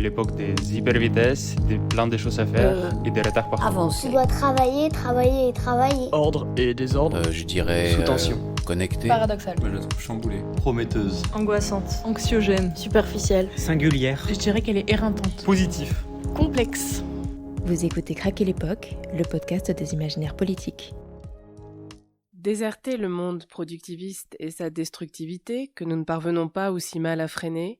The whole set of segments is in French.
l'époque des hypervitesses, des plein de choses à faire et des retards partout. Avancer. Tu dois travailler, travailler et travailler. Ordre et désordre. Je dirais Sous tension. connecté. Paradoxal. Moi, je la trouve chamboulée. Prometteuse. Angoissante. Anxiogène. Superficielle. Singulière. Je dirais qu'elle est éreintante. Positif. Complexe. Vous écoutez Craquer l'époque, le podcast des imaginaires politiques. Déserter le monde productiviste et sa destructivité, que nous ne parvenons pas aussi mal à freiner,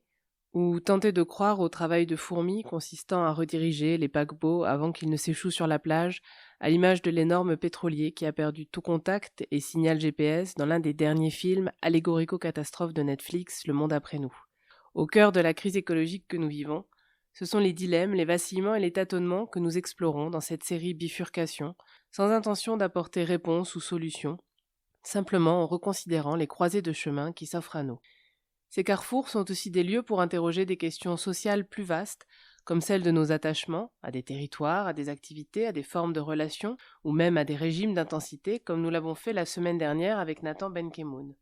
ou tenter de croire au travail de fourmi consistant à rediriger les paquebots avant qu'ils ne s'échouent sur la plage, à l'image de l'énorme pétrolier qui a perdu tout contact et signal GPS dans l'un des derniers films allégorico-catastrophes de Netflix, Le Monde après nous. Au cœur de la crise écologique que nous vivons, ce sont les dilemmes, les vacillements et les tâtonnements que nous explorons dans cette série Bifurcation, sans intention d'apporter réponse ou solution, simplement en reconsidérant les croisées de chemin qui s'offrent à nous. Ces carrefours sont aussi des lieux pour interroger des questions sociales plus vastes, comme celles de nos attachements à des territoires, à des activités, à des formes de relations, ou même à des régimes d'intensité, comme nous l'avons fait la semaine dernière avec Nathan Benkemoun.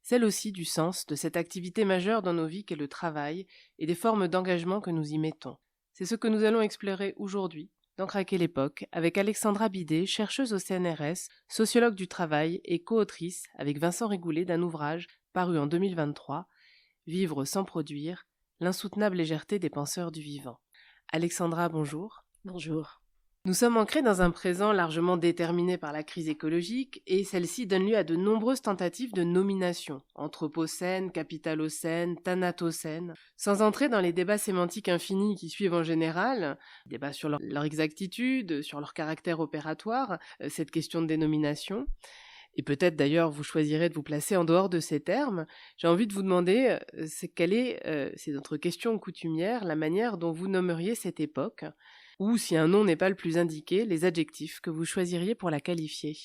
Celle aussi du sens de cette activité majeure dans nos vies qu'est le travail et des formes d'engagement que nous y mettons. C'est ce que nous allons explorer aujourd'hui, dans Craquer l'époque, avec Alexandra Bidet, chercheuse au CNRS, sociologue du travail et co-autrice avec Vincent Rigoulet d'un ouvrage paru en 2023, Vivre sans produire, l'insoutenable légèreté des penseurs du vivant. Alexandra, bonjour. Bonjour. Nous sommes ancrés dans un présent largement déterminé par la crise écologique et celle-ci donne lieu à de nombreuses tentatives de nomination, anthropocène, capitalocène, thanatocène. Sans entrer dans les débats sémantiques infinis qui suivent en général, débats sur leur exactitude, sur leur caractère opératoire, cette question de dénomination, et peut-être d'ailleurs vous choisirez de vous placer en dehors de ces termes, j'ai envie de vous demander quelle est, c'est notre question coutumière, la manière dont vous nommeriez cette époque, ou si un nom n'est pas le plus indiqué, les adjectifs que vous choisiriez pour la qualifier.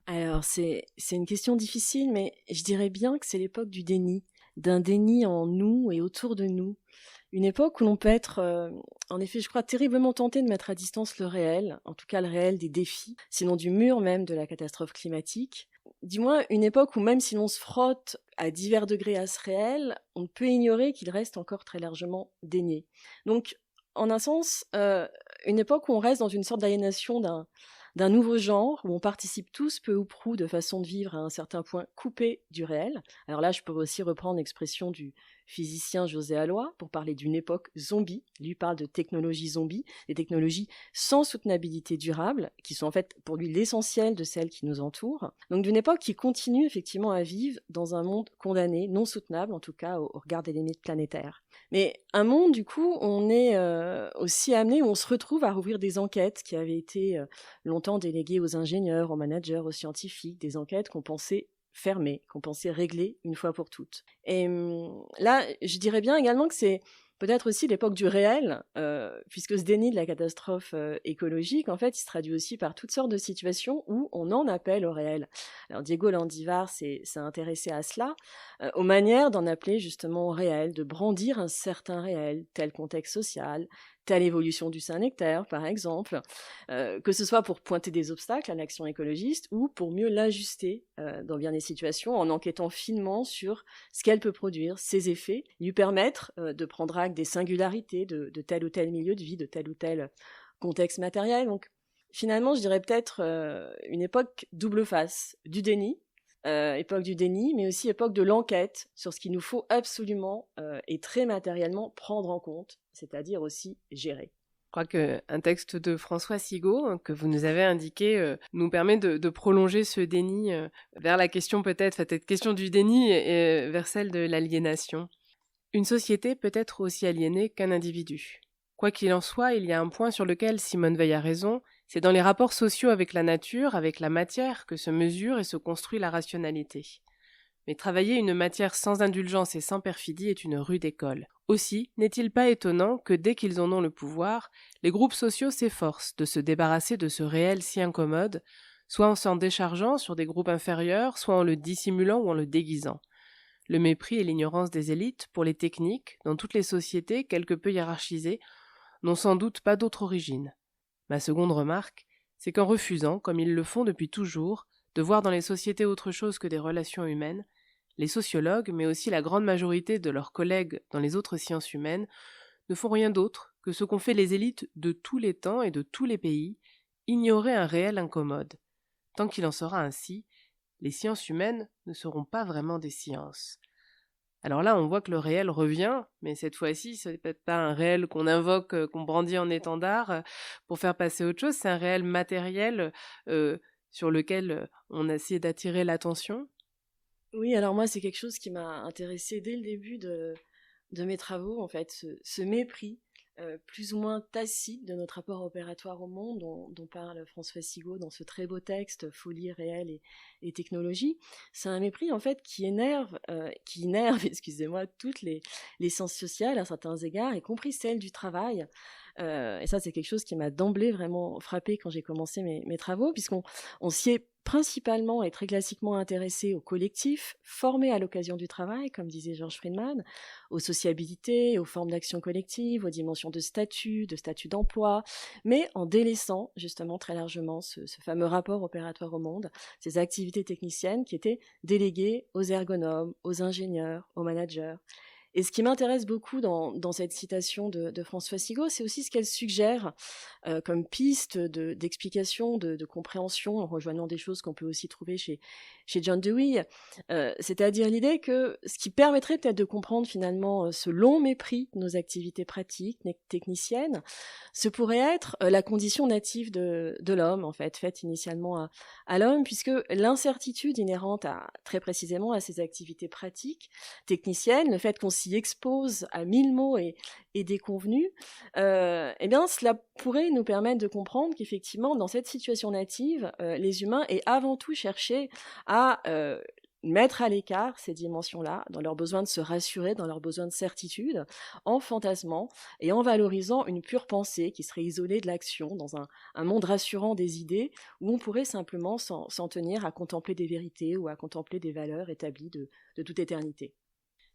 Alors, c'est une question difficile, mais je dirais bien que c'est l'époque du déni, d'un déni en nous et autour de nous. Une époque où l'on peut être, en effet, je crois, terriblement tenté de mettre à distance le réel, en tout cas le réel des défis, sinon du mur même de la catastrophe climatique. Du moins, une époque où même si l'on se frotte à divers degrés à ce réel, on ne peut ignorer qu'il reste encore très largement dénié. Donc, en un sens, une époque où on reste dans une sorte d'aliénation d'un nouveau genre, où on participe tous peu ou prou de façon de vivre à un certain point coupé du réel. Alors là, je peux aussi reprendre l'expression du physicien José Alloy pour parler d'une époque zombie. Lui parle de technologies zombies, des technologies sans soutenabilité durable, qui sont en fait pour lui l'essentiel de celles qui nous entourent. Donc d'une époque qui continue effectivement à vivre dans un monde condamné, non soutenable en tout cas au regard des limites planétaires. Mais un monde du coup, on est aussi amené, où on se retrouve à rouvrir des enquêtes qui avaient été longtemps déléguées aux ingénieurs, aux managers, aux scientifiques, des enquêtes qu'on pensait fermées, qu'on pensait réglées une fois pour toutes. Et là, je dirais bien également que c'est peut-être aussi l'époque du réel, puisque ce déni de la catastrophe écologique, en fait, il se traduit aussi par toutes sortes de situations où on en appelle au réel. Alors Diego Landivar s'est intéressé à cela, aux manières d'en appeler justement au réel, de brandir un certain réel, tel contexte social, telle évolution du Saint-Nectaire, par exemple, que ce soit pour pointer des obstacles à l'action écologiste ou pour mieux l'ajuster dans bien des situations en enquêtant finement sur ce qu'elle peut produire, ses effets, lui permettre de prendre acte des singularités de tel ou tel milieu de vie, de tel ou tel contexte matériel. Donc finalement, je dirais peut-être une époque double face, du déni, époque du déni, mais aussi époque de l'enquête sur ce qu'il nous faut absolument et très matériellement prendre en compte, c'est-à-dire aussi gérer. Je crois qu'un texte de François Sigaud, que vous nous avez indiqué, nous permet de prolonger ce déni vers la question peut-être, cette question du déni et vers celle de l'aliénation. Une société peut être aussi aliénée qu'un individu. Quoi qu'il en soit, il y a un point sur lequel Simone Veil a raison, c'est dans les rapports sociaux avec la nature, avec la matière, que se mesure et se construit la rationalité. Mais travailler une matière sans indulgence et sans perfidie est une rude école. Aussi, n'est-il pas étonnant que dès qu'ils en ont le pouvoir, les groupes sociaux s'efforcent de se débarrasser de ce réel si incommode, soit en s'en déchargeant sur des groupes inférieurs, soit en le dissimulant ou en le déguisant. Le mépris et l'ignorance des élites pour les techniques, dans toutes les sociétés quelque peu hiérarchisées, n'ont sans doute pas d'autre origine. Ma seconde remarque, c'est qu'en refusant, comme ils le font depuis toujours, de voir dans les sociétés autre chose que des relations humaines, les sociologues, mais aussi la grande majorité de leurs collègues dans les autres sciences humaines, ne font rien d'autre que ce qu'ont fait les élites de tous les temps et de tous les pays, ignorer un réel incommode. Tant qu'il en sera ainsi, les sciences humaines ne seront pas vraiment des sciences. Alors là, on voit que le réel revient, mais cette fois-ci, ce n'est peut-être pas un réel qu'on invoque, qu'on brandit en étendard pour faire passer autre chose, c'est un réel matériel sur lequel on a essayé d'attirer l'attention. Oui, alors moi, c'est quelque chose qui m'a intéressée dès le début de mes travaux, en fait, ce mépris plus ou moins tacite de notre rapport opératoire au monde dont parle François Sigaud dans ce très beau texte Folie réelle et technologie. C'est un mépris en fait qui énerve excusez-moi, toutes les sciences sociales à certains égards, y compris celles du travail. Et ça, c'est quelque chose qui m'a d'emblée vraiment frappée quand j'ai commencé mes travaux, puisqu'on s'y est principalement et très classiquement intéressé au collectif, formé à l'occasion du travail, comme disait George Friedman, aux sociabilités, aux formes d'action collective, aux dimensions de statut d'emploi, mais en délaissant justement très largement ce fameux rapport opératoire au monde, ces activités techniciennes qui étaient déléguées aux ergonomes, aux ingénieurs, aux managers. Et ce qui m'intéresse beaucoup dans cette citation de François Sigaud, c'est aussi ce qu'elle suggère comme piste d'explication, de compréhension, en rejoignant des choses qu'on peut aussi trouver chez John Dewey, c'est-à-dire l'idée que ce qui permettrait peut-être de comprendre finalement ce long mépris de nos activités pratiques, techniciennes, ce pourrait être la condition native de l'homme, en fait, faite initialement à l'homme, puisque l'incertitude inhérente très précisément à ces activités pratiques, techniciennes, le fait qu'on s'y expose à 1000 mots et déconvenus, eh bien, cela pourrait nous permettre de comprendre qu'effectivement, dans cette situation native, les humains aient avant tout cherché à mettre à l'écart ces dimensions-là, dans leur besoin de se rassurer, dans leur besoin de certitude, en fantasmant et en valorisant une pure pensée qui serait isolée de l'action, dans un monde rassurant des idées, où on pourrait simplement s'en tenir à contempler des vérités ou à contempler des valeurs établies de toute éternité.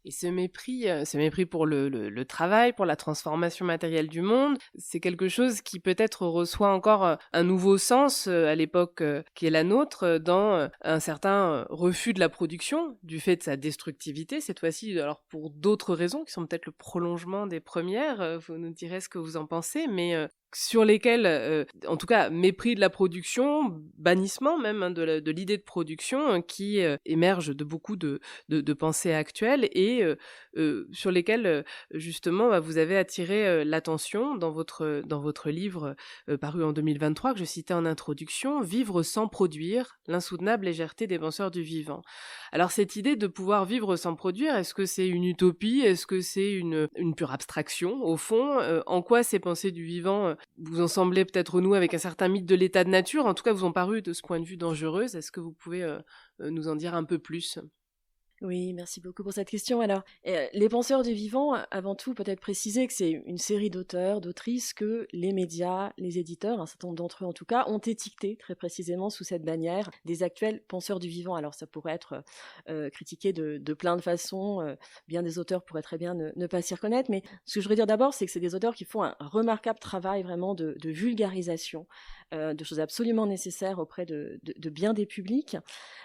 Et ce mépris pour le travail, pour la transformation matérielle du monde, c'est quelque chose qui peut-être reçoit encore un nouveau sens à l'époque qui est la nôtre, dans un certain refus de la production, du fait de sa destructivité, cette fois-ci, alors pour d'autres raisons, qui sont peut-être le prolongement des premières, vous nous direz ce que vous en pensez, mais sur lesquels, en tout cas, mépris de la production, bannissement même de l'idée de production qui émerge de beaucoup de pensées actuelles et sur lesquels, justement, vous avez attiré l'attention dans votre livre paru en 2023, que je citais en introduction, « Vivre sans produire, l'insoutenable légèreté des penseurs du vivant ». Alors cette idée de pouvoir vivre sans produire, est-ce que c'est une utopie? Est-ce que c'est une pure abstraction, au fond? En quoi ces pensées du vivant vous en semblez peut-être renouer avec un certain mythe de l'état de nature, en tout cas vous ont paru de ce point de vue dangereuses? Est-ce que vous pouvez nous en dire un peu plus? Oui, merci beaucoup pour cette question. Alors, les penseurs du vivant, avant tout, peut-être préciser que c'est une série d'auteurs, d'autrices que les médias, les éditeurs, un certain nombre d'entre eux en tout cas, ont étiqueté très précisément sous cette bannière des actuels penseurs du vivant. Alors, ça pourrait être critiqué de plein de façons. Bien des auteurs pourraient très bien ne pas s'y reconnaître, mais ce que je voudrais dire d'abord, c'est que c'est des auteurs qui font un remarquable travail vraiment de vulgarisation, de choses absolument nécessaires auprès de bien des publics.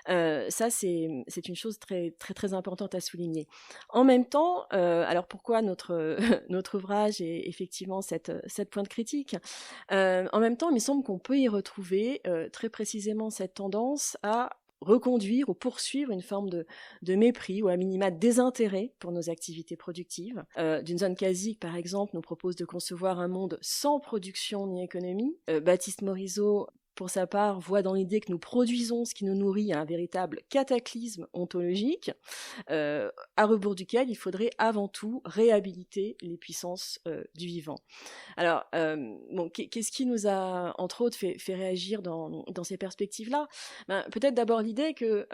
Ça, c'est une chose très, très, très importante à souligner. En même temps, alors pourquoi notre, notre ouvrage est effectivement cette pointe critique, en même temps, il me semble qu'on peut y retrouver très précisément cette tendance à reconduire ou poursuivre une forme de mépris ou à minima de désintérêt pour nos activités productives. D'une Kazik, par exemple, nous propose de concevoir un monde sans production ni économie. Baptiste Morisot, pour sa part, voit dans l'idée que nous produisons ce qui nous nourrit un véritable cataclysme ontologique, à rebours duquel il faudrait avant tout réhabiliter les puissances du vivant. Alors, qu'est-ce qui nous a, entre autres, fait réagir dans ces perspectives-là? Peut-être d'abord l'idée que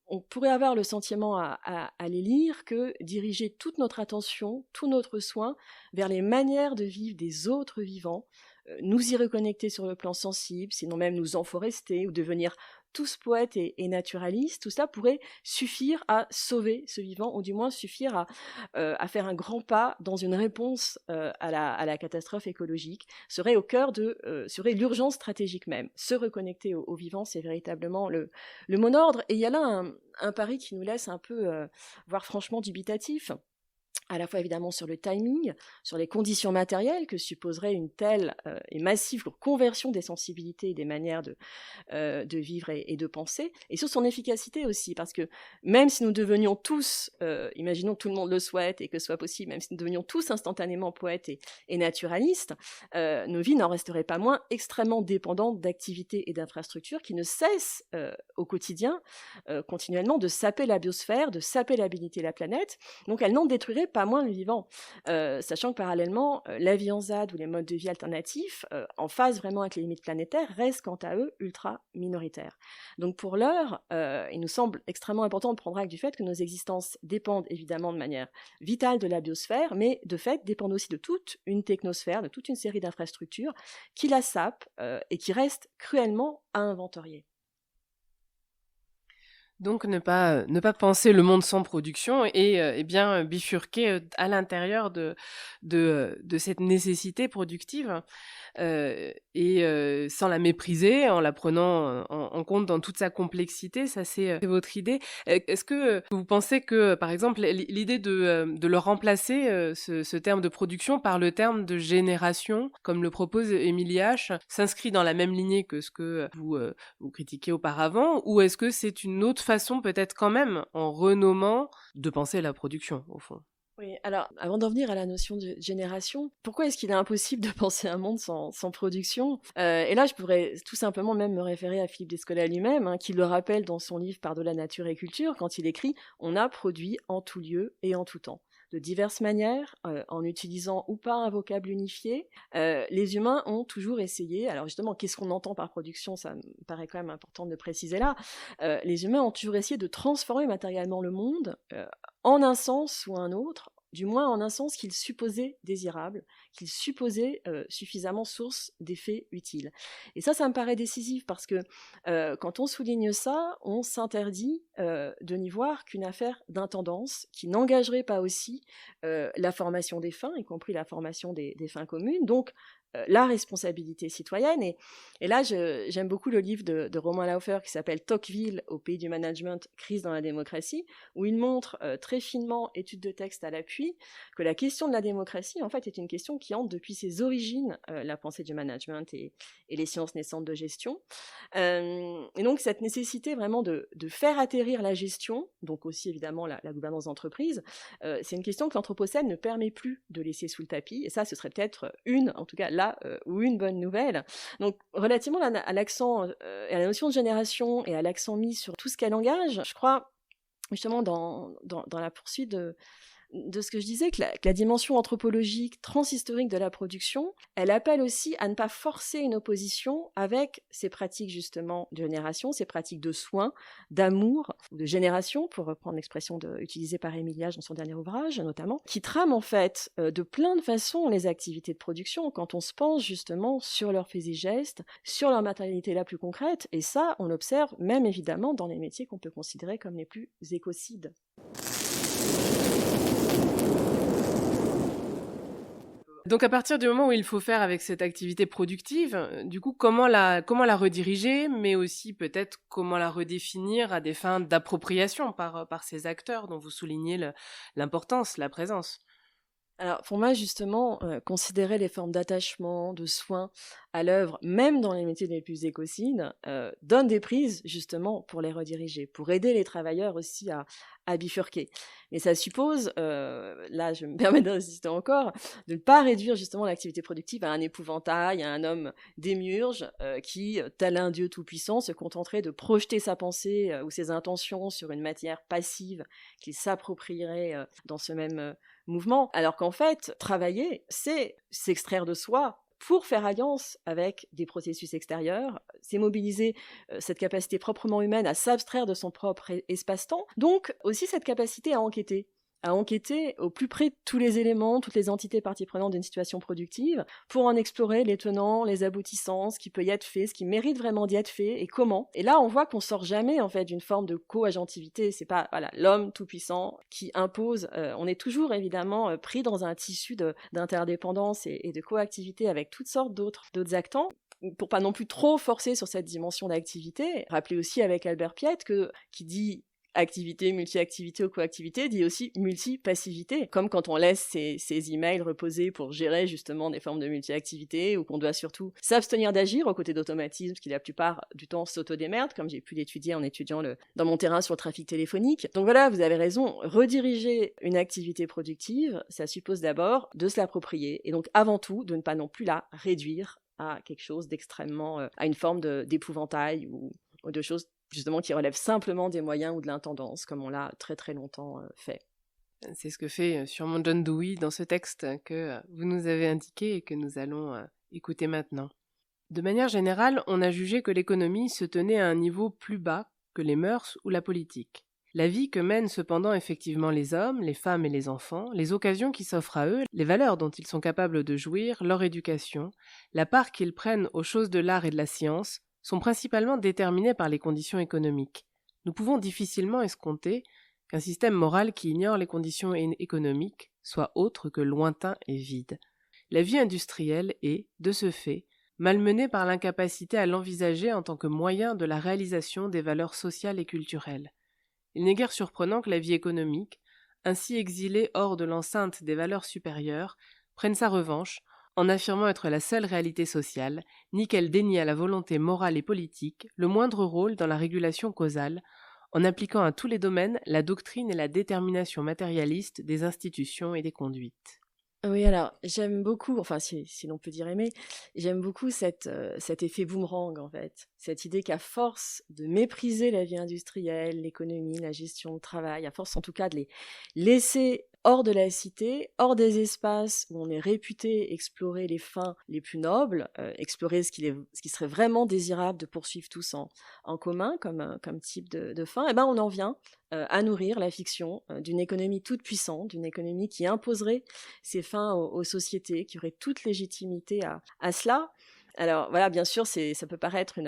on pourrait avoir le sentiment à les lire que diriger toute notre attention, tout notre soin vers les manières de vivre des autres vivants, nous y reconnecter sur le plan sensible, sinon même nous enforester ou devenir tous poètes et naturalistes, tout ça pourrait suffire à sauver ce vivant, ou du moins suffire à faire un grand pas dans une réponse à la catastrophe écologique, serait au cœur serait l'urgence stratégique même. Se reconnecter au vivant, c'est véritablement le mot d'ordre, et il y a là un pari qui nous laisse un peu, voire franchement dubitatif. à la fois évidemment sur le timing, sur les conditions matérielles que supposerait une telle et massive conversion des sensibilités et des manières de vivre et de penser, et sur son efficacité aussi, parce que même si nous devenions tous, imaginons que tout le monde le souhaite et que ce soit possible, même si nous devenions tous instantanément poètes et naturalistes, nos vies n'en resteraient pas moins extrêmement dépendantes d'activités et d'infrastructures qui ne cessent au quotidien continuellement de saper la biosphère, de saper l'habilité de la planète, donc elles n'en détruiraient pas moins le vivant, sachant que parallèlement, la vie en ZAD ou les modes de vie alternatifs, en phase vraiment avec les limites planétaires, restent quant à eux ultra minoritaires. Donc pour l'heure, il nous semble extrêmement important de prendre acte du fait que nos existences dépendent évidemment de manière vitale de la biosphère, mais de fait dépendent aussi de toute une technosphère, de toute une série d'infrastructures qui la sapent et qui restent cruellement à inventorier. Donc ne pas penser le monde sans production et bien bifurquer à l'intérieur de cette nécessité productive et sans la mépriser, en la prenant en compte dans toute sa complexité. Ça, c'est votre idée. Est-ce que vous pensez que, par exemple, l'idée de le remplacer, ce terme de production, par le terme de génération, comme le propose Émilie H, s'inscrit dans la même lignée que ce que vous critiquiez auparavant, ou est-ce que c'est une autre façon, peut-être quand même, en renommant, de penser la production, au fond? Oui, alors, avant d'en venir à la notion de génération, pourquoi est-ce qu'il est impossible de penser un monde sans production ? Et là, je pourrais tout simplement même me référer à Philippe Descola lui-même, qui le rappelle dans son livre Par-delà nature et culture, quand il écrit « On a produit en tout lieu et en tout temps ». De diverses manières, en utilisant ou pas un vocable unifié, les humains ont toujours essayé, alors justement, qu'est-ce qu'on entend par production ? Ça me paraît quand même important de le préciser là. Les humains ont toujours essayé de transformer matériellement le monde en un sens ou un autre, du moins en un sens qu'ils supposaient désirable, qu'ils supposaient suffisamment source d'effets utiles. Et ça me paraît décisif parce que quand on souligne ça, on s'interdit de n'y voir qu'une affaire d'intendance qui n'engagerait pas aussi la formation des fins, y compris la formation des fins communes, donc la responsabilité citoyenne. Et là, j'aime beaucoup le livre de Romain Laufer qui s'appelle « Tocqueville au pays du management, crise dans la démocratie », où il montre très finement, étude de texte à l'appui, que la question de la démocratie, en fait, est une question qui hante depuis ses origines la pensée du management et les sciences naissantes de gestion. Et donc, cette nécessité vraiment de faire atterrir la gestion, donc aussi évidemment la gouvernance d'entreprise, c'est une question que l'Anthropocène ne permet plus de laisser sous le tapis, et ça, ce serait peut-être en tout cas là, ou une bonne nouvelle. Donc, relativement à l'accent, et à la notion de génération, et à l'accent mis sur tout ce qu'elle engage, je crois, justement, dans la poursuite de ce que je disais, que la dimension anthropologique, transhistorique de la production, elle appelle aussi à ne pas forcer une opposition avec ces pratiques justement de génération, ces pratiques de soins, d'amour, ou de génération, pour reprendre l'expression utilisée par Émilie H dans son dernier ouvrage notamment, qui trament en fait de plein de façons les activités de production quand on se penche justement sur leurs faits et gestes, sur leur matérialité la plus concrète, et ça on l'observe même évidemment dans les métiers qu'on peut considérer comme les plus écocides. Donc à partir du moment où il faut faire avec cette activité productive, du coup, comment la rediriger, mais aussi peut-être comment la redéfinir à des fins d'appropriation par ces acteurs dont vous soulignez l'importance, la présence? Alors pour moi justement, considérer les formes d'attachement, de soins à l'œuvre, même dans les métiers les plus écocides, donne des prises justement pour les rediriger, pour aider les travailleurs aussi à bifurquer. Mais ça suppose, là je me permets d'insister encore, de ne pas réduire justement l'activité productive à un épouvantail, à un homme démiurge qui, tel un dieu tout-puissant, se contenterait de projeter sa pensée ou ses intentions sur une matière passive qu'il s'approprierait dans ce même mouvement, alors qu'en fait, travailler, c'est s'extraire de soi pour faire alliance avec des processus extérieurs, c'est mobiliser cette capacité proprement humaine à s'abstraire de son propre espace-temps, donc aussi cette capacité à enquêter au plus près de tous les éléments, toutes les entités parties prenantes d'une situation productive, pour en explorer les tenants, les aboutissants, ce qui peut y être fait, ce qui mérite vraiment d'y être fait, et comment. Et là, on voit qu'on sort jamais, en fait, d'une forme de co-agentivité. C'est pas, l'homme tout-puissant qui impose. On est toujours, évidemment, pris dans un tissu d'interdépendance et de coactivité avec toutes sortes d'autres actants, pour pas non plus trop forcer sur cette dimension d'activité. Rappelez aussi avec Albert Piette qui dit activité, multi-activité ou coactivité dit aussi multi-passivité. Comme quand on laisse ses emails reposer pour gérer justement des formes de multi-activité ou qu'on doit surtout s'abstenir d'agir aux côtés d'automatismes qui la plupart du temps s'autodémerdent, comme j'ai pu l'étudier en étudiant dans mon terrain sur le trafic téléphonique. Donc voilà, vous avez raison, rediriger une activité productive, ça suppose d'abord de se l'approprier et donc avant tout de ne pas non plus la réduire à quelque chose d'extrêmement, à une forme d'épouvantail ou de choses justement qui relèvent simplement des moyens ou de l'intendance, comme on l'a très très longtemps fait. C'est ce que fait sûrement John Dewey dans ce texte que vous nous avez indiqué et que nous allons écouter maintenant. De manière générale, on a jugé que l'économie se tenait à un niveau plus bas que les mœurs ou la politique. La vie que mènent cependant effectivement les hommes, les femmes et les enfants, les occasions qui s'offrent à eux, les valeurs dont ils sont capables de jouir, leur éducation, la part qu'ils prennent aux choses de l'art et de la science, sont principalement déterminées par les conditions économiques. Nous pouvons difficilement escompter qu'un système moral qui ignore les conditions économiques soit autre que lointain et vide. La vie industrielle est, de ce fait, malmenée par l'incapacité à l'envisager en tant que moyen de la réalisation des valeurs sociales et culturelles. Il n'est guère surprenant que la vie économique, ainsi exilée hors de l'enceinte des valeurs supérieures, prenne sa revanche en affirmant être la seule réalité sociale, ni qu'elle dénie à la volonté morale et politique le moindre rôle dans la régulation causale, en appliquant à tous les domaines la doctrine et la détermination matérialiste des institutions et des conduites. Oui, alors j'aime beaucoup, enfin si l'on peut dire aimer, j'aime beaucoup cet effet boomerang en fait, cette idée qu'à force de mépriser la vie industrielle, l'économie, la gestion du travail, à force en tout cas de les laisser hors de la cité, hors des espaces où on est réputé explorer les fins les plus nobles, explorer ce qui serait vraiment désirable de poursuivre tous en commun comme type de fin, et ben on en vient à nourrir la fiction d'une économie toute puissante, d'une économie qui imposerait ses fins aux sociétés, qui aurait toute légitimité à cela. Alors voilà, bien sûr, ça peut paraître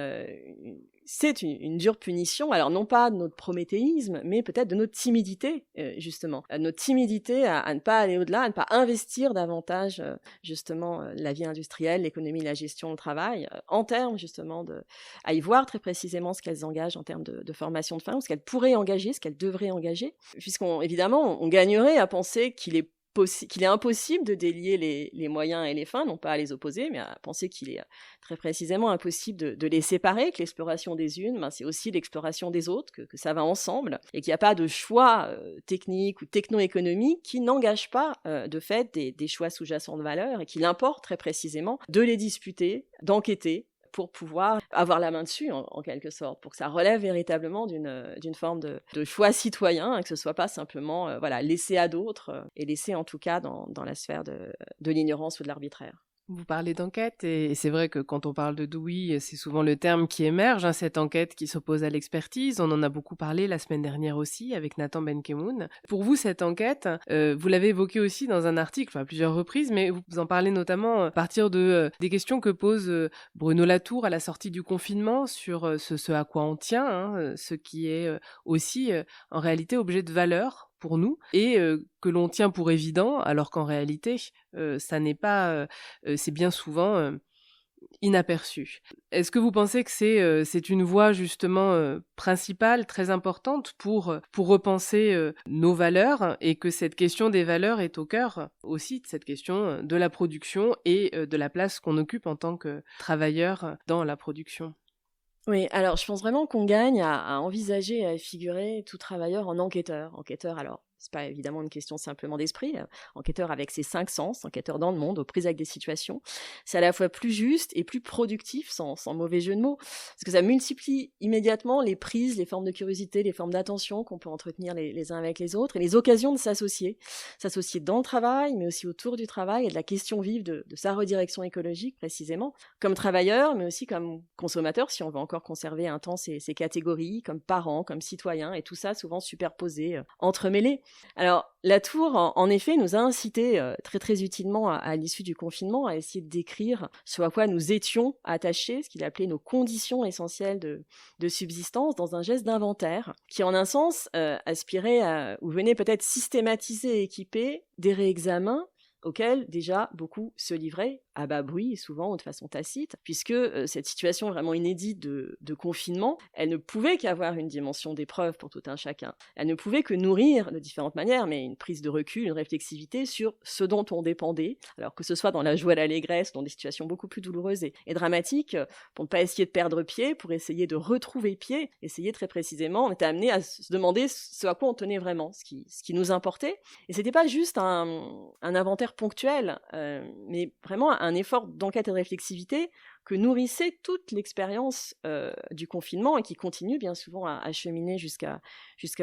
c'est une dure punition, alors non pas de notre prométhéisme, mais peut-être de notre timidité, justement. Notre timidité à ne pas aller au-delà, à ne pas investir davantage, justement, la vie industrielle, l'économie, la gestion, le travail, en termes, justement, à y voir très précisément ce qu'elles engagent en termes de formation de fin, ou ce qu'elles pourraient engager, ce qu'elles devraient engager, évidemment, on gagnerait à penser qu'il est impossible de délier les moyens et les fins, non pas à les opposer, mais à penser qu'il est très précisément impossible de les séparer, que l'exploration des unes, c'est aussi l'exploration des autres, que ça va ensemble, et qu'il n'y a pas de choix technique ou techno-économique qui n'engage pas de fait des choix sous-jacents de valeur, et qu'il importe très précisément de les disputer, d'enquêter, pour pouvoir avoir la main dessus, en quelque sorte, pour que ça relève véritablement d'une forme de choix citoyen, et que ce ne soit pas simplement laissé à d'autres, et laissé en tout cas dans la sphère de l'ignorance ou de l'arbitraire. Vous parlez d'enquête, et c'est vrai que quand on parle de Dewey, c'est souvent le terme qui émerge, cette enquête qui s'oppose à l'expertise. On en a beaucoup parlé la semaine dernière aussi avec Nathan Benkemoun. Pour vous, cette enquête, vous l'avez évoquée aussi dans un article, à plusieurs reprises, mais vous en parlez notamment à partir des questions que pose Bruno Latour à la sortie du confinement sur ce à quoi on tient, ce qui est aussi en réalité objet de valeur pour nous, et que l'on tient pour évident, alors qu'en réalité, ça n'est pas, c'est bien souvent inaperçu. Est-ce que vous pensez que c'est une voie justement principale, très importante pour repenser nos valeurs, et que cette question des valeurs est au cœur aussi de cette question de la production et de la place qu'on occupe en tant que travailleur dans la production ? Oui, alors je pense vraiment qu'on gagne à envisager, à figurer tout travailleur en enquêteur. Enquêteur, alors, c'est pas évidemment une question simplement d'esprit, enquêteur avec ses 5 sens, enquêteur dans le monde, aux prises avec des situations. C'est à la fois plus juste et plus productif, sans mauvais jeu de mots, parce que ça multiplie immédiatement les prises, les formes de curiosité, les formes d'attention qu'on peut entretenir les uns avec les autres, et les occasions de s'associer dans le travail, mais aussi autour du travail, et de la question vive de sa redirection écologique, précisément, comme travailleur, mais aussi comme consommateur, si on veut encore conserver un temps ces catégories, comme parents, comme citoyens, et tout ça souvent superposé, entremêlé. Alors, Latour, en effet, nous a incité très très utilement à l'issue du confinement à essayer de décrire ce à quoi nous étions attachés, ce qu'il appelait nos conditions essentielles de subsistance, dans un geste d'inventaire, qui en un sens aspirait ou venait peut-être systématiser et équiper des réexamens auquel déjà beaucoup se livraient à bas bruit et souvent de façon tacite, puisque cette situation vraiment inédite de confinement, elle ne pouvait qu'avoir une dimension d'épreuve pour tout un chacun. Elle ne pouvait que nourrir de différentes manières, mais une prise de recul, une réflexivité sur ce dont on dépendait, alors que ce soit dans la joie et l'allégresse, dans des situations beaucoup plus douloureuses et dramatiques, pour ne pas essayer de perdre pied, pour essayer de retrouver pied, essayer très précisément, on était amené à se demander ce à quoi on tenait vraiment, ce qui nous importait. Et c'était pas juste un inventaire ponctuel, mais vraiment un effort d'enquête et de réflexivité que nourrissait toute l'expérience du confinement et qui continue bien souvent à cheminer jusqu'à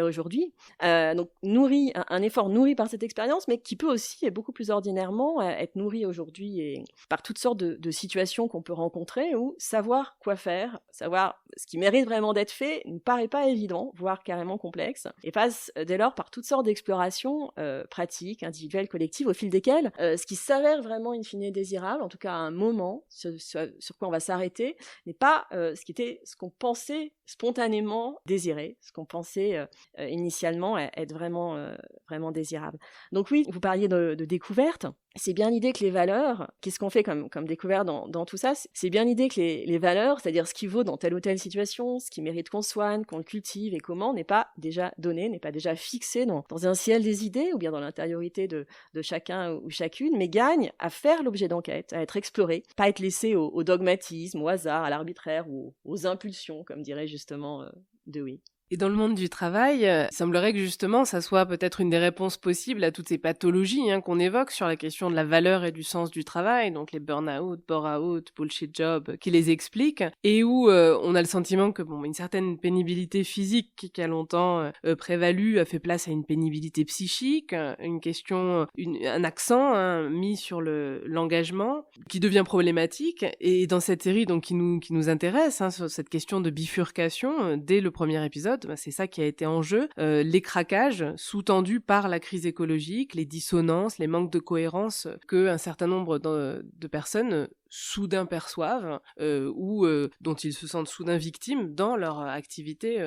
aujourd'hui. Donc un effort nourri par cette expérience, mais qui peut aussi, et beaucoup plus ordinairement, être nourri aujourd'hui et par toutes sortes de situations qu'on peut rencontrer où savoir quoi faire, savoir ce qui mérite vraiment d'être fait ne paraît pas évident, voire carrément complexe, et passe dès lors par toutes sortes d'explorations pratiques, individuelles, collectives, au fil desquelles ce qui s'avère vraiment in fine désirable, en tout cas à un moment, sur quoi on va s'arrêter, n'est pas ce qu'on pensait spontanément désirer, ce qu'on pensait initialement être vraiment désirable. Donc oui, vous parliez de découverte. C'est bien l'idée que les valeurs, qu'est-ce qu'on fait comme découverte dans tout ça, c'est bien l'idée que les valeurs, c'est-à-dire ce qui vaut dans telle ou telle situation, ce qui mérite qu'on soigne, qu'on le cultive et comment, n'est pas déjà donné, n'est pas déjà fixé dans un ciel des idées ou bien dans l'intériorité de chacun ou chacune, mais gagne à faire l'objet d'enquête, à être exploré, pas être laissé au dogmatisme, au hasard, à l'arbitraire ou aux impulsions, comme dirait justement Dewey. Et dans le monde du travail, il semblerait que justement, ça soit peut-être une des réponses possibles à toutes ces pathologies qu'on évoque sur la question de la valeur et du sens du travail, donc les burn-out, bore-out, bullshit job, qui les expliquent, et où on a le sentiment que une certaine pénibilité physique qui a longtemps prévalu a fait place à une pénibilité psychique, une question, un accent mis sur l'engagement, qui devient problématique. Et dans cette série donc qui nous intéresse, sur cette question de bifurcation, dès le premier épisode, c'est ça qui a été en jeu, les craquages sous-tendus par la crise écologique, les dissonances, les manques de cohérence qu'un certain nombre de personnes soudain perçoivent ou dont ils se sentent soudain victimes dans leur activité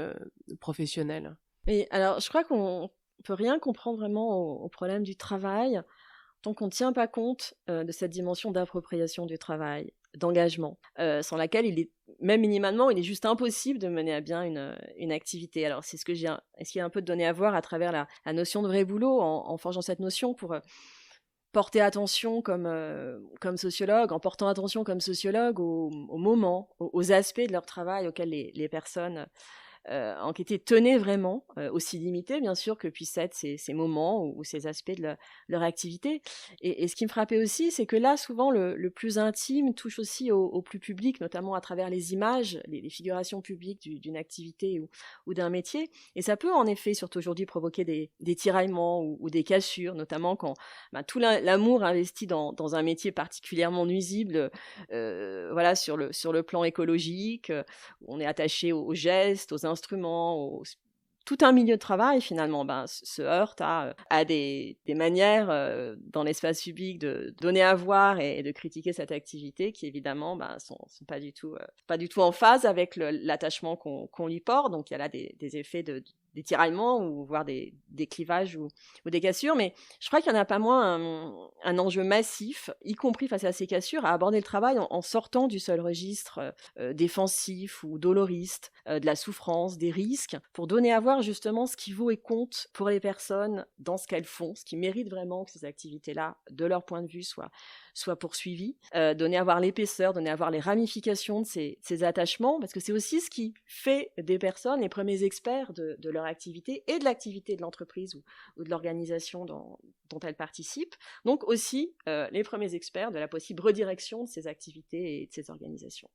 professionnelle. Et alors, je crois qu'on peut rien comprendre vraiment au problème du travail tant qu'on ne tient pas compte de cette dimension d'appropriation du travail, d'engagement, sans laquelle il est, même minimalement, il est juste impossible de mener à bien une activité. Alors c'est ce que j'ai essayé un peu de donner à voir à travers la notion de vrai boulot, en forgeant cette notion pour porter attention comme sociologue, en portant attention comme sociologue aux moments, aux aspects de leur travail auxquels les personnes enquêter tenaient vraiment, aussi limités bien sûr que puissent être ces moments ou ces aspects de leur activité. Et ce qui me frappait aussi, c'est que là, souvent, le plus intime touche aussi au plus public, notamment à travers les images, les figurations publiques d'une activité ou d'un métier. Et ça peut en effet, surtout aujourd'hui, provoquer des tiraillements ou des cassures, notamment quand tout l'amour investi dans un métier particulièrement nuisible, sur le plan écologique, on est attaché aux gestes, aux instruments, tout un milieu de travail finalement se heurte à des manières dans l'espace public de donner à voir et de critiquer cette activité qui évidemment sont pas du tout en phase avec l'attachement qu'on lui porte. Donc il y a là des effets des tiraillements ou voire des clivages ou des cassures, mais je crois qu'il n'y en a pas moins un enjeu massif, y compris face à ces cassures, à aborder le travail en sortant du seul registre défensif ou doloriste, de la souffrance, des risques, pour donner à voir justement ce qui vaut et compte pour les personnes dans ce qu'elles font, ce qui mérite vraiment que ces activités-là, de leur point de vue, soient poursuivies, donner à voir l'épaisseur, donner à voir les ramifications de ces attachements, parce que c'est aussi ce qui fait des personnes les premiers experts de leur activité et de l'activité de l'entreprise ou de l'organisation dont elles participent. Donc aussi les premiers experts de la possible redirection de ces activités et de ces organisations.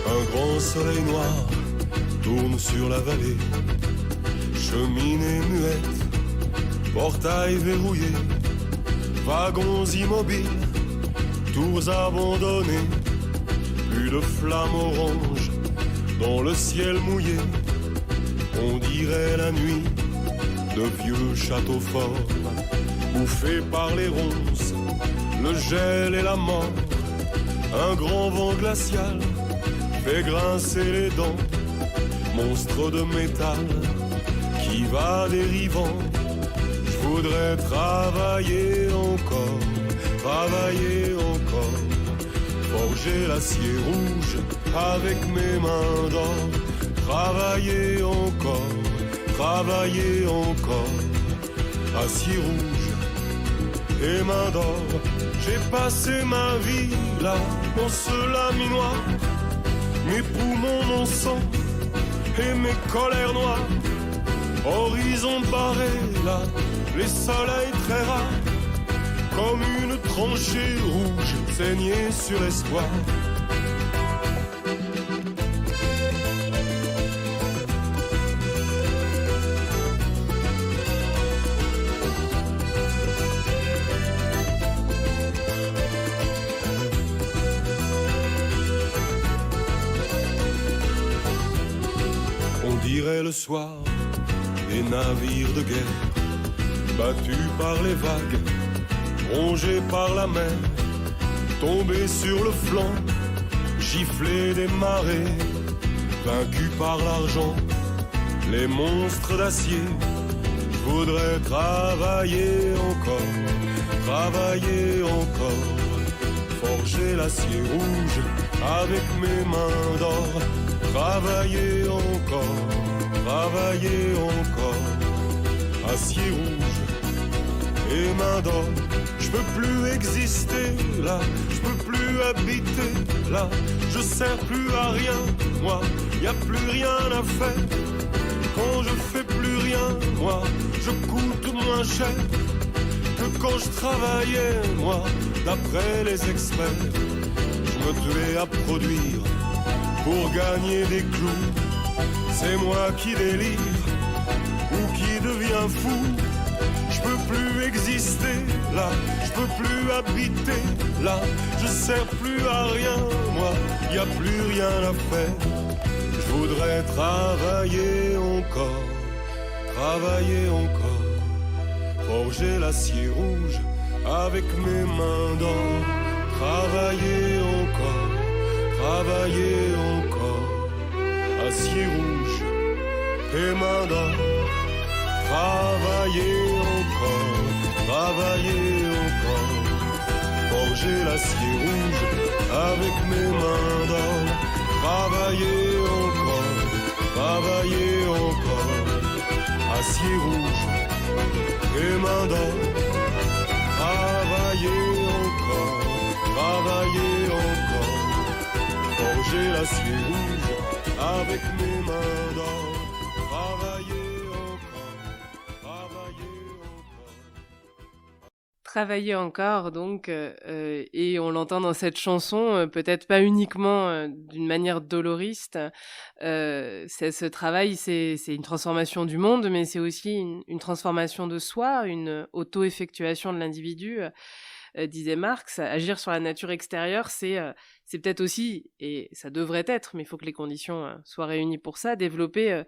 Un grand soleil noir tourne sur la vallée, cheminée muette, portail verrouillé, wagons immobiles, tours abandonnées, plus de flammes oranges dans le ciel mouillé, on dirait la nuit de vieux châteaux forts, bouffés par les ronces, le gel et la mort. Un grand vent glacial fait grincer les dents, monstre de métal qui va dérivant. Je voudrais travailler encore, forger l'acier rouge avec mes mains d'or, travailler encore, acier rouge et mains d'or. J'ai passé ma vie là, dans ce laminoir, mes poumons, mon sang et mes colères noires. Horizon barré là, les soleils très rares, comme une tranchée rouge saignée sur espoir. On dirait le soir des navires de guerre, battus par les vagues, rongés par la mer, tombés sur le flanc, giflés des marées, vaincus par l'argent, les monstres d'acier. Je voudrais travailler encore, forger l'acier rouge avec mes mains d'or, travailler encore, acier rouge et mains d'or. Je peux plus exister là, je peux plus habiter là, je sers plus à rien, moi, y a plus rien à faire. Quand je fais plus rien, moi, je coûte moins cher que quand je travaillais, moi, d'après les experts. Je me tuais à produire pour gagner des clous. C'est moi qui délire ou qui deviens fou. Je peux plus exister là, je peux plus habiter là, je sers plus à rien, moi, y a plus rien à faire. Je voudrais travailler encore, forger l'acier rouge avec mes mains d'or, travailler encore, acier rouge et mains d'or. Travailler encore, forger l'acier rouge avec mes mains d'or. Travailler encore, acier rouge et mains d'or. Travailler encore, forger l'acier rouge avec mes mains d'or. Travailler encore, donc, et on l'entend dans cette chanson, peut-être pas uniquement d'une manière doloriste. Ce travail, c'est une transformation du monde, mais c'est aussi une transformation de soi, une auto-effectuation de l'individu. Disait Marx, agir sur la nature extérieure, c'est peut-être aussi, et ça devrait être, mais il faut que les conditions soient réunies pour ça, développer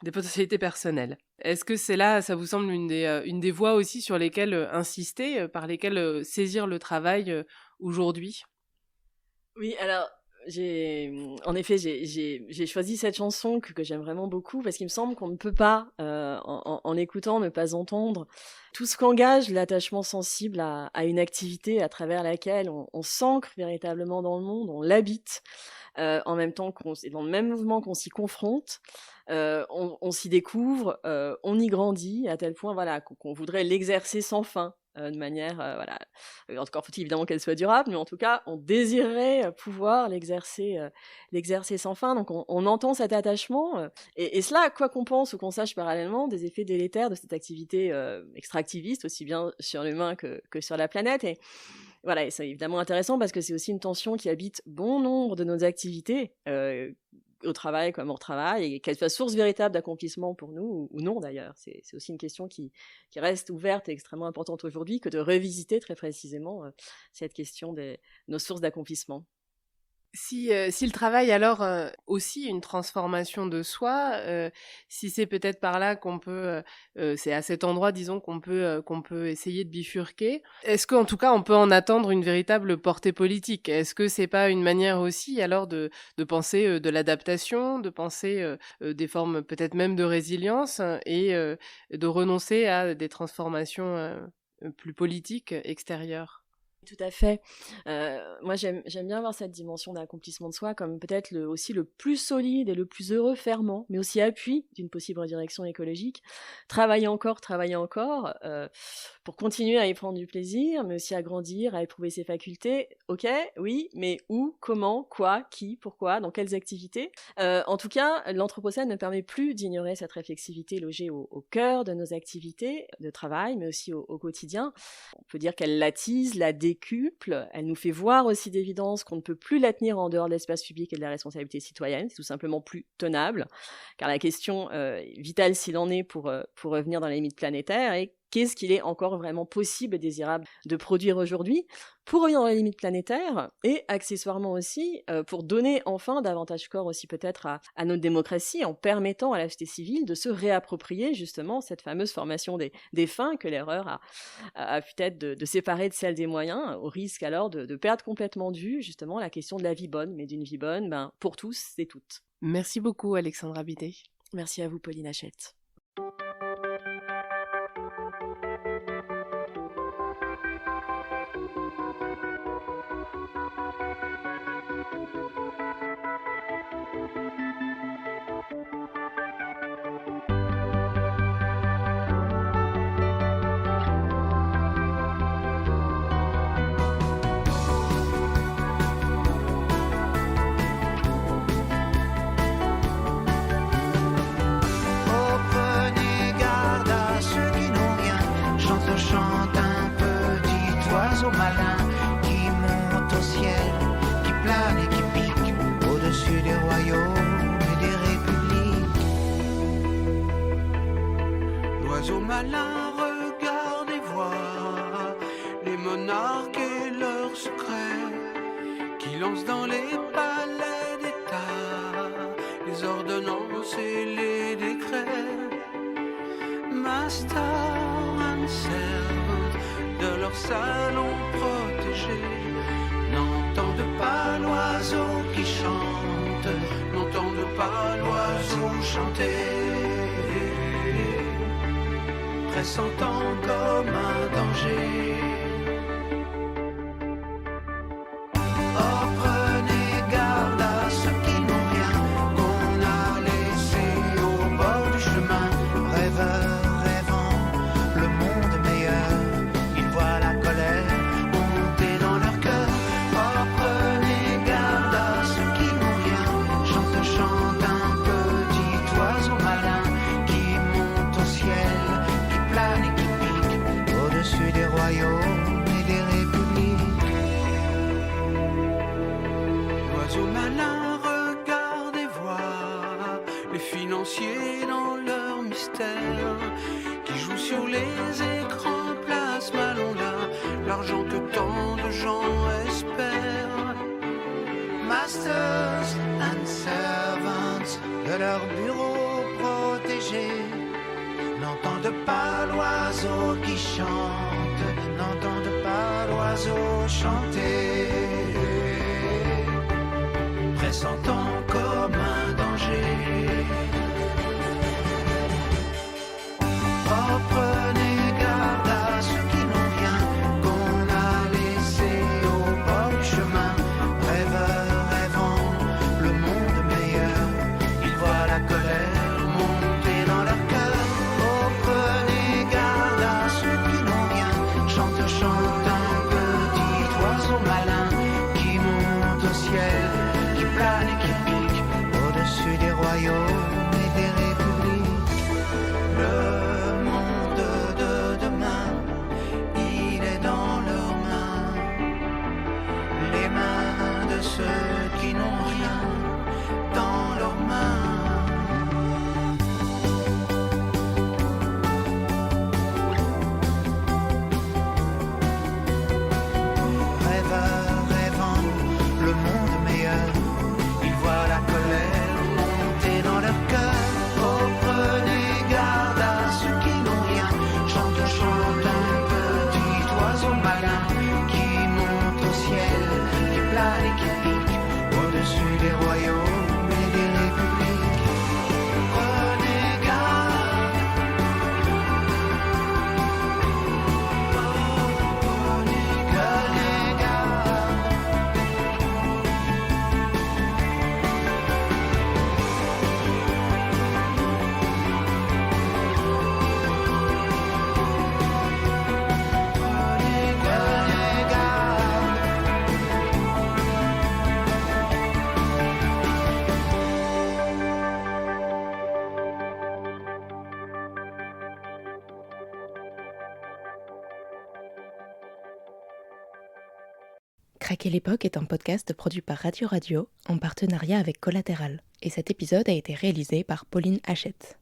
des potentialités personnelles. Est-ce que c'est là, ça vous semble une des voies aussi sur lesquelles insister, par lesquelles saisir le travail aujourd'hui ? Oui, alors en effet, j'ai choisi cette chanson que j'aime vraiment beaucoup parce qu'il me semble qu'on ne peut pas, en écoutant, ne pas entendre tout ce qu'engage l'attachement sensible à une activité à travers laquelle on s'ancre véritablement dans le monde, on l'habite, en même temps c'est dans le même mouvement qu'on s'y confronte, on s'y découvre, on y grandit à tel point, voilà, qu'on voudrait l'exercer sans fin. De manière, voilà, encore faut-il évidemment qu'elle soit durable, mais en tout cas, on désirerait pouvoir l'exercer sans fin. Donc, on entend cet attachement, et cela, quoi qu'on pense ou qu'on sache parallèlement, des effets délétères de cette activité extractiviste, aussi bien sur l'humain que sur la planète. Et voilà, et c'est évidemment intéressant parce que c'est aussi une tension qui habite bon nombre de nos activités, au travail comme hors travail, et qu'elle soit source véritable d'accomplissement pour nous ou non d'ailleurs. C'est aussi une question qui reste ouverte et extrêmement importante aujourd'hui, que de revisiter très précisément cette question de nos sources d'accomplissement. Si le travail alors aussi une transformation de soi, si c'est peut-être par là qu'on peut, c'est à cet endroit disons qu'on peut essayer de bifurquer, est-ce qu'en tout cas on peut en attendre une véritable portée politique? Est-ce que c'est pas une manière aussi alors de penser de l'adaptation, de penser des formes peut-être même de résilience et de renoncer à des transformations plus politiques extérieures? Tout à fait. Moi, j'aime bien voir cette dimension d'accomplissement de soi comme peut-être aussi le plus solide et le plus heureux ferment, mais aussi appui d'une possible redirection écologique. Travailler encore, pour continuer à y prendre du plaisir, mais aussi à grandir, à éprouver ses facultés. Ok, oui, mais où, comment, quoi, qui, pourquoi, dans quelles activités? En tout cas, l'Anthropocène ne permet plus d'ignorer cette réflexivité logée au cœur de nos activités de travail, mais aussi au quotidien. On peut dire qu'elle l'attise, la décuple, elle nous fait voir aussi d'évidence qu'on ne peut plus la tenir en dehors de l'espace public et de la responsabilité citoyenne, c'est tout simplement plus tenable, car la question vitale s'il en est pour revenir dans les limites planétaires est qu'est-ce qu'il est encore vraiment possible et désirable de produire aujourd'hui pour revenir dans les limites planétaires et accessoirement aussi pour donner enfin davantage corps aussi peut-être à notre démocratie en permettant à la société civile de se réapproprier justement cette fameuse formation des fins que l'erreur a peut-être de séparer de celle des moyens, au risque alors de perdre complètement de vue justement la question de la vie bonne, mais d'une vie bonne pour tous et toutes. Merci beaucoup Alexandra Bidet. Merci à vous Pauline Hachette. L'oiseau malin regarde et voit les monarques et leurs secrets qui lancent dans les palais d'État les ordonnances et les décrets. Master and servant de leur salon protégé n'entendent pas l'oiseau qui chante, n'entendent pas l'oiseau chanter, pressentant comme un danger. Oh, prenez garde à ceux qui n'ont rien, qu'on a laissé au bord du chemin. Rêveurs, rêvant le monde meilleur, ils voient la colère monter dans leur cœur. Oh, prenez garde à ceux qui n'ont rien, chante un petit oiseau malin qui monte au ciel, plane et qui pique au-dessus des royaumes et des républiques. L'oiseau malin regarde et voit les financiers dans leur mystère qui jouent sur les écrans plasma là l'argent que tant de gens espèrent. Masters and servants de leur bureau protégé n'entendent pas l'oiseau qui chante, n'entendent pas l'oiseau chanter, pressentant comme un danger. Oh, prenez garde à ceux qui n'ont rien, qu'on a laissé au bord du chemin. Rêveurs, rêvant le monde meilleur, ils voient la colère monter dans leur cœur. Oh, prenez garde à ceux qui n'ont rien, chante un petit oiseau malin Craquer l'époque est un podcast produit par Radio Radio en partenariat avec Collatéral. Et cet épisode a été réalisé par Pauline Hachette.